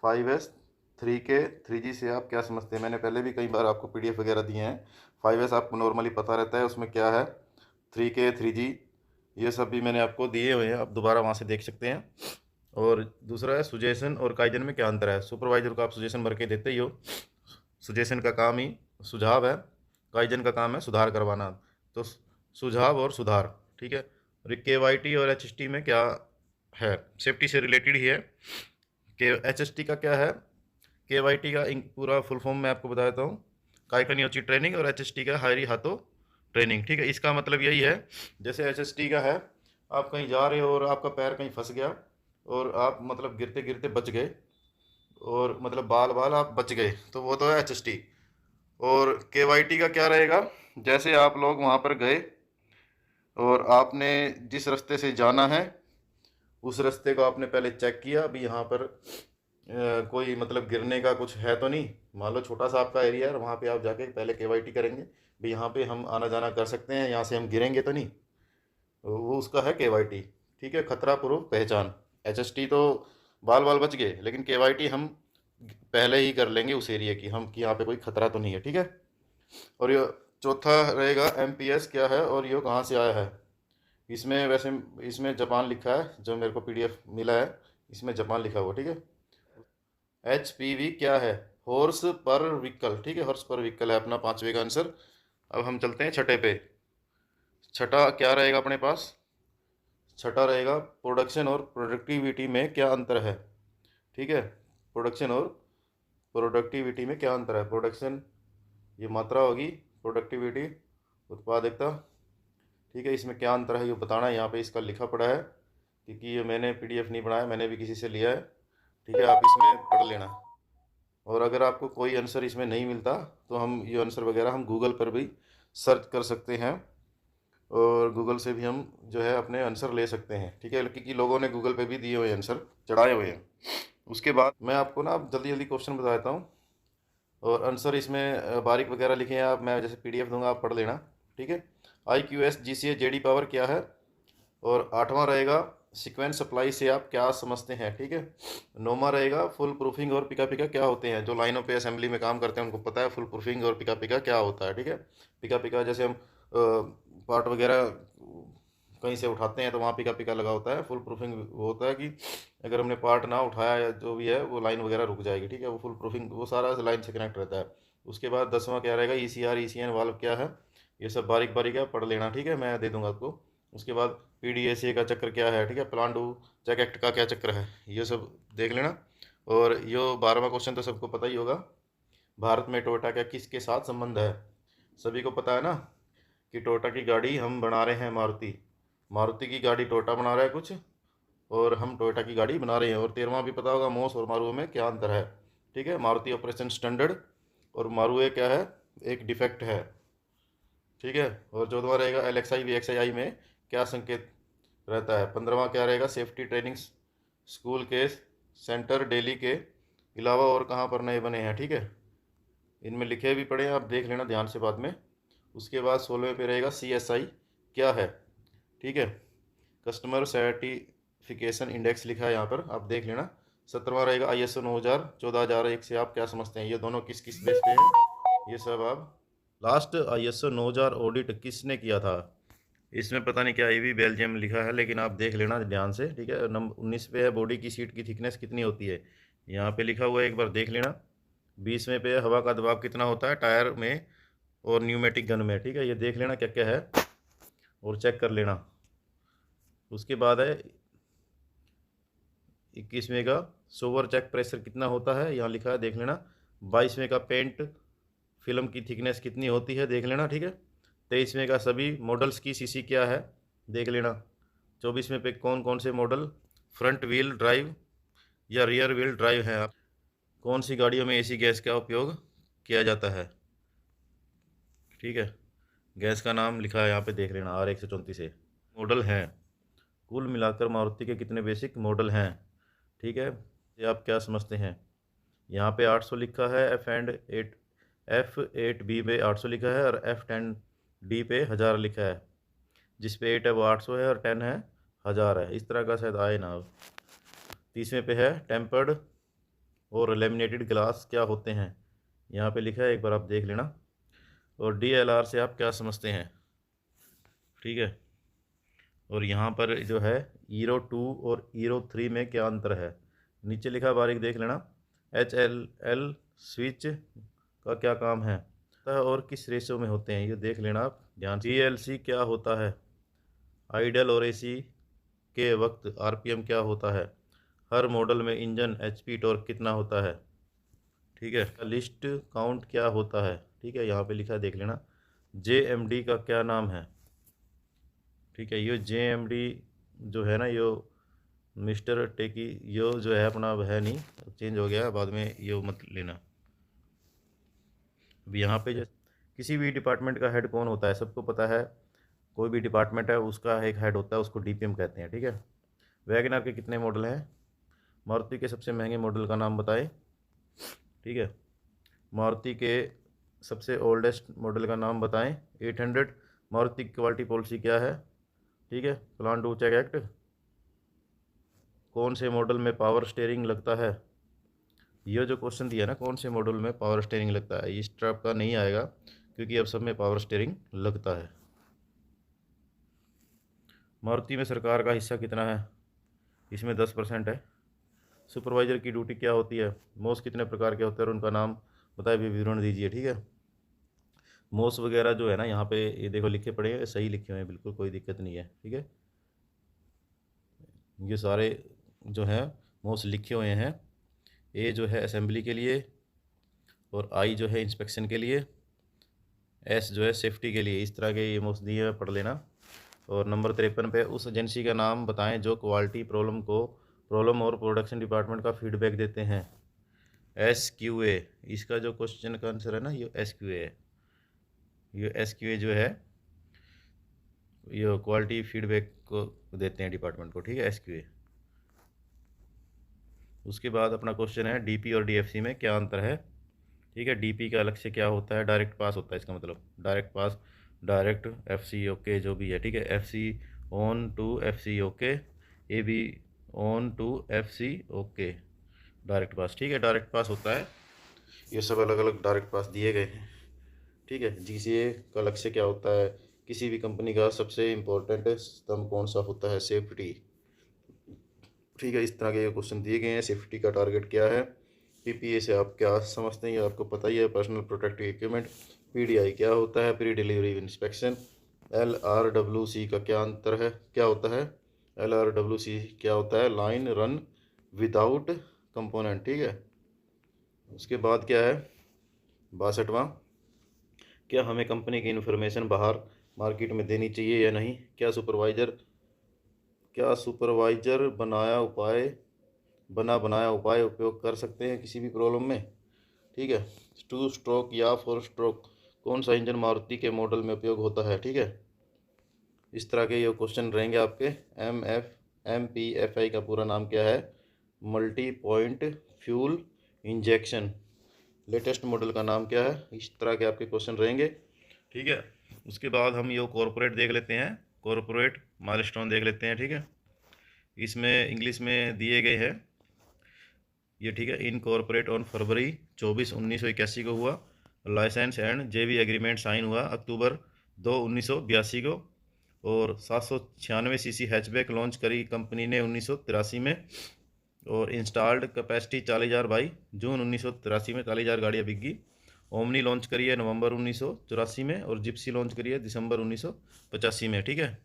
5S 3K 3G से आप क्या समझते हैं? मैंने पहले भी कई बार आपको पीडीएफ वगैरह दिए हैं। 5S आपको नॉर्मली पता रहता है उसमें क्या है। 3K 3G ये सब भी मैंने आपको दिए हुए हैं, आप दोबारा वहाँ से देख सकते हैं। और दूसरा है सुजेशन और काइजन में क्या अंतर है। सुपरवाइजर को आप सुजेशन भर के देते ही हो, सुजेशन का काम ही सुझाव है, काइजन का काम है सुधार करवाना। तो सुझाव और सुधार, ठीक है। और KYT और HST में क्या है, सेफ्टी से रिलेटेड ही है। के HST का क्या है, KYT का पूरा फुल फॉर्म मैं आपको बता देता हूँ। काइकन योची ट्रेनिंग, और HST का हायरी हाथो ट्रेनिंग, ठीक है। इसका मतलब यही है, जैसे HST का है, आप कहीं जा रहे हो और आपका पैर कहीं फंस गया और आप मतलब गिरते गिरते बच गए, और मतलब बाल बाल आप बच गए, तो वो तो है HST। और KYT का क्या रहेगा, जैसे आप लोग वहाँ पर गए और आपने जिस रास्ते से जाना है उस रास्ते को आपने पहले चेक किया, अभी यहाँ पर कोई मतलब गिरने का कुछ है तो नहीं। मान लो छोटा सा आपका एरिया है, वहाँ पे आप जाके पहले KYT करेंगे, भाई यहाँ पे हम आना जाना कर सकते हैं, यहाँ से हम गिरेंगे तो नहीं। तो वो उसका है KYT, ठीक है, खतरा पूर्व पहचान। HST तो बाल बाल बच गए, लेकिन KYT हम पहले ही कर लेंगे उस एरिया की, हम कि यहाँ पे कोई खतरा तो नहीं है, ठीक है। और ये चौथा रहेगा MPS क्या है और ये कहाँ से आया है। इसमें वैसे इसमें जापान लिखा है, जो मेरे को PDF मिला है इसमें जापान लिखा हुआ, ठीक है। HPV क्या है, हॉर्स पर व्हीकल, ठीक है, हॉर्स पर व्हीकल है अपना पांचवे का आंसर। अब हम चलते हैं छठे पे। छठा क्या रहेगा अपने पास, छठा रहेगा प्रोडक्शन और प्रोडक्टिविटी में क्या अंतर है, ठीक है। प्रोडक्शन और प्रोडक्टिविटी में क्या अंतर है। प्रोडक्शन ये मात्रा होगी, प्रोडक्टिविटी उत्पादकता, ठीक है। इसमें क्या अंतर है ये बताना है, यहाँ पे इसका लिखा पड़ा है, क्योंकि ये मैंने PDF नहीं बनाया, मैंने भी किसी से लिया है, ठीक है। आप इसमें पढ़ लेना। और अगर आपको कोई आंसर इसमें नहीं मिलता तो हम ये आंसर वगैरह हम गूगल पर भी सर्च कर सकते हैं, और गूगल से भी हम जो है अपने आंसर ले सकते हैं, ठीक है, क्योंकि लोगों ने गूगल पे भी दिए हुए आंसर चढ़ाए हुए हैं। उसके बाद मैं आपको ना अब जल्दी जल्दी क्वेश्चन बता देता हूँ, और आंसर इसमें बारीक वगैरह लिखे हैं आप, मैं जैसे PDF दूंगा आप पढ़ लेना, ठीक है। IQS GCA JD पावर क्या है। और आठवां रहेगा सीक्वेंस सप्लाई से आप क्या समझते हैं, ठीक है। नौवां रहेगा फुल प्रूफिंग और पिका पिका क्या होते हैं। जो लाइनों पे असेंबली में काम करते हैं उनको पता है फुल प्रूफिंग और पिका पिका क्या होता है, ठीक है। पिका पिका जैसे हम पार्ट वगैरह कहीं से उठाते हैं तो वहाँ पिका पिका लगा होता है। फुल प्रूफिंग वो होता है कि अगर हमने पार्ट ना उठाया या जो भी है वो लाइन वगैरह रुक जाएगी, ठीक है। वो फुल प्रूफिंग वो सारा लाइन से कनेक्ट रहता है। उसके बाद 10वां क्या रहेगा, ECR ECN वाल्व क्या है। ये सब बारीक बारीक है, पढ़ लेना, ठीक है, मैं दे दूंगा आपको। उसके बाद PDCA का चक्कर क्या है, ठीक है। प्लान टू चेक एक्ट का क्या चक्कर है, ये सब देख लेना। और यो 12वां क्वेश्चन तो सबको पता ही होगा, भारत में टोयोटा का किसके साथ संबंध है। सभी को पता है ना कि टोयोटा की गाड़ी हम बना रहे हैं, मारुति मारुति की गाड़ी टोयोटा बना रहा है कुछ, और हम टोयोटा की गाड़ी बना रहे हैं। और 13वां भी पता होगा, मोस और मारुति में क्या अंतर है, ठीक है। मारुति ऑपरेशन स्टैंडर्ड और मारुति क्या है, एक डिफेक्ट है, ठीक है। और 14वां रहेगा LXI VXI में क्या संकेत रहता है। 15वां क्या रहेगा, सेफ्टी ट्रेनिंग स्कूल के सेंटर दिल्ली के अलावा और कहाँ पर नए बने हैं, ठीक है। इनमें लिखे भी पड़े हैं, आप देख लेना ध्यान से बाद में। उसके बाद 16वें पे रहेगा CSI क्या है, ठीक है। कस्टमर सर्टिफिकेशन इंडेक्स लिखा है यहाँ पर, आप देख लेना। 17वां रहेगा ISO 9000 14001 से आप क्या समझते हैं। ये दोनों किस किस बेस पे हैं ये सब आप। लास्ट ISO 9000 ऑडिट किसने किया था। इसमें पता नहीं क्या AV बेल्जियम लिखा है, लेकिन आप देख लेना ध्यान से, ठीक है। नंबर 19 पे है बॉडी की सीट की थिकनेस कितनी होती है, यहाँ पे लिखा हुआ है, एक बार देख लेना। 20वें पे हवा का दबाव कितना होता है टायर में और न्यूमेटिक गन में, ठीक है। ये देख लेना क्या क्या है और चेक कर लेना। उसके बाद है 21वें का सोवर चेक प्रेशर कितना होता है, यहाँ लिखा है देख लेना। 22वें का पेंट फिल्म की थिकनेस कितनी होती है, देख लेना, ठीक है। 23वें का सभी मॉडल्स की CC क्या है, देख लेना। 24वें पे कौन कौन से मॉडल फ्रंट व्हील ड्राइव या रियर व्हील ड्राइव हैं। आप कौन सी गाड़ियों में AC गैस का उपयोग किया जाता है, ठीक है। गैस का नाम लिखा है यहाँ पे, देख लेना। R134 है मॉडल हैं। कुल मिलाकर मारुति के कितने बेसिक मॉडल हैं, ठीक है। ये आप क्या समझते हैं। यहाँ पे 800 लिखा है, F8B पे 800 लिखा है, और F10D पे 1000 लिखा है। जिस पे 8 है वो 800 है और 10 है 1000 है, इस तरह का शायद आए ना। 30वें पे है टेम्पर्ड और लेमिनेटेड ग्लास क्या होते हैं? यहाँ पे लिखा है, एक बार आप देख लेना। और DLR से आप क्या समझते हैं? ठीक है। और यहाँ पर जो है हीरो 2 और हीरो 3 में क्या अंतर है? नीचे लिखा, बारीक देख लेना। HLL स्विच का क्या काम है और किस रेशो में होते हैं, ये देख लेना आप ध्यान से। PLC क्या होता है? आइडल और AC के वक्त RPM क्या होता है? हर मॉडल में इंजन HP टॉर्क कितना होता है? ठीक है। लिस्ट काउंट क्या होता है? ठीक है, यहाँ पे लिखा है, देख लेना। JMD का क्या नाम है? ठीक है, ये JMD जो है ना, ये मिस्टर टेकी, ये जो है अपना है नहीं, चेंज हो गया, बाद में ये मत लेना। अब यहाँ पे जो किसी भी डिपार्टमेंट का हेड कौन होता है, सबको पता है। कोई भी डिपार्टमेंट है उसका एक हेड होता है, उसको DPM कहते हैं। ठीक है। वैगनआर के कितने मॉडल हैं? मारुति के सबसे महंगे मॉडल का नाम बताएं। ठीक है। मारुति के सबसे ओल्डेस्ट मॉडल का नाम बताएं। 800। मारुति की क्वालिटी पॉलिसी क्या है? ठीक है। Plan to check act. कौन से मॉडल में पावर स्टीयरिंग लगता है? ये जो क्वेश्चन दिया ना, कौन से मॉडल में पावर स्टीयरिंग लगता है, इस टाइप का नहीं आएगा, क्योंकि अब सब में पावर स्टीयरिंग लगता है। मारुति में सरकार का हिस्सा कितना है? इसमें 10% है। सुपरवाइजर की ड्यूटी क्या होती है? मोस कितने प्रकार के होते हैं और उनका नाम बताए, विवरण दीजिए। ठीक है। मोस वगैरह जो है ना, यहाँ पे ये देखो लिखे पड़े हैं, सही लिखे हुए हैं, बिल्कुल कोई दिक्कत नहीं है। ठीक है। ये सारे जो है मोस लिखे हुए हैं। ए जो है असेंबली के लिए, और I जो है इंस्पेक्शन के लिए, S जो है सेफ्टी के लिए। इस तरह के ये मोस दिए हुए, पढ़ लेना। और नंबर 53 पे, उस एजेंसी का नाम बताएं जो क्वालिटी प्रॉब्लम और प्रोडक्शन डिपार्टमेंट का फीडबैक देते हैं। SQA। इसका जो क्वेश्चन का आंसर है ना, ये SQA है। ये SQA जो है, ये क्वालिटी फीडबैक को देते हैं डिपार्टमेंट को। ठीक है, SQA। उसके बाद अपना क्वेश्चन है, DP और DFC में क्या अंतर है? ठीक है। DP का अलग से क्या होता है? डायरेक्ट पास होता है, इसका मतलब direct pass, direct FC okay जो भी है। ठीक है। FC on to FC okay, AB on to FC okay, direct pass. ठीक है, डायरेक्ट पास होता है। ये सब अलग अलग डायरेक्ट पास दिए गए हैं। ठीक है। GCA का अलग से क्या होता है? किसी भी कंपनी का सबसे इम्पोर्टेंट स्तंभ कौन सा होता है? सेफ्टी। ठीक है, इस तरह के ये क्वेश्चन दिए गए हैं। सेफ्टी का टारगेट क्या है? PPA से आप क्या समझते हैं, ये आपको पता ही है, पर्सनल प्रोटेक्टिव इक्विपमेंट। PDI क्या होता है? Pre delivery inspection. LRWC का क्या अंतर है, क्या होता है? LRWC क्या होता है? Line run without component. ठीक है। उसके बाद क्या है, 62वां, क्या हमें कंपनी की इन्फॉर्मेशन बाहर मार्केट में देनी चाहिए या नहीं? क्या सुपरवाइजर बनाया उपाय उपयोग कर सकते हैं किसी भी प्रॉब्लम में? ठीक है। 2 स्ट्रोक या 4 स्ट्रोक कौन सा इंजन मारुति के मॉडल में उपयोग होता है? ठीक है। इस तरह के ये क्वेश्चन रहेंगे आपके। MPFI का पूरा नाम क्या है? Multi point fuel injection. Latest model का नाम क्या है? इस तरह के आपके क्वेश्चन रहेंगे। ठीक है। उसके बाद हम ये कॉरपोरेट देख लेते हैं, कॉरपोरेट माइलस्टोन देख लेते हैं। ठीक है। इसमें इंग्लिश में दिए गए हैं ये। ठीक है। इनकॉर्पोरेट ऑन फरवरी 24 1981 को हुआ। Licence and JV agreement sign हुआ अक्टूबर 2 1982 को। और 796 सीसी हैचबैक लॉन्च करी कंपनी ने 1983 में। और इंस्टॉल्ड कैपेसिटी 40,000 बाई जून 1983 में 40,000 गाड़ियाँ बिक। ओमनी लॉन्च करी है नवंबर 1984 में, और जिप्सी लॉन्च करी है दिसंबर 1985 में। ठीक है।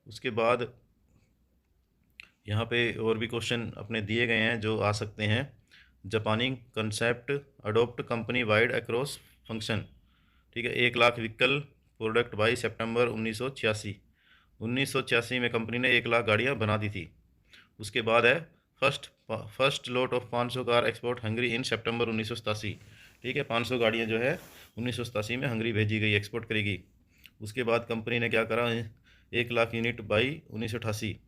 उसके बाद यहाँ पे और भी क्वेश्चन अपने दिए गए हैं जो आ सकते हैं। जापानी concept adopt company wide across function. ठीक है। 1 लाख व्हीकल प्रोडक्ट बाई सितंबर 1986 में कंपनी ने 1 लाख गाड़ियाँ बना दी थी। उसके बाद है first lot of 500 car export Hungary in September 1987। ठीक है। 500 गाड़ियाँ जो है 1987 में हंगरी भेजी गई, एक्सपोर्ट करेगी। उसके बाद कंपनी ने क्या करा, 1 लाख यूनिट बाई 1988।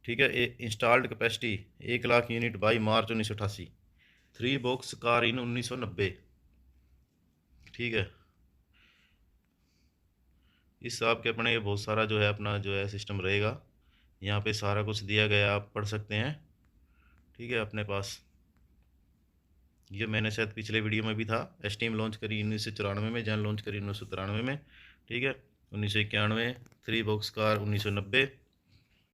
ठीक है। Installed capacity 1 lakh unit by March 1988। 3 box car in 1990। ठीक है। इस हिसाब के अपने बहुत सारा जो है अपना जो है सिस्टम रहेगा। यहाँ पे सारा कुछ दिया गया, आप पढ़ सकते हैं। ठीक है, अपने पास। ये मैंने शायद पिछले वीडियो में भी था। एसटीएम लॉन्च करी 1994 में, जैन लॉन्च करी 1993 में, ठीक है। 1991 3 बॉक्स कार 1990,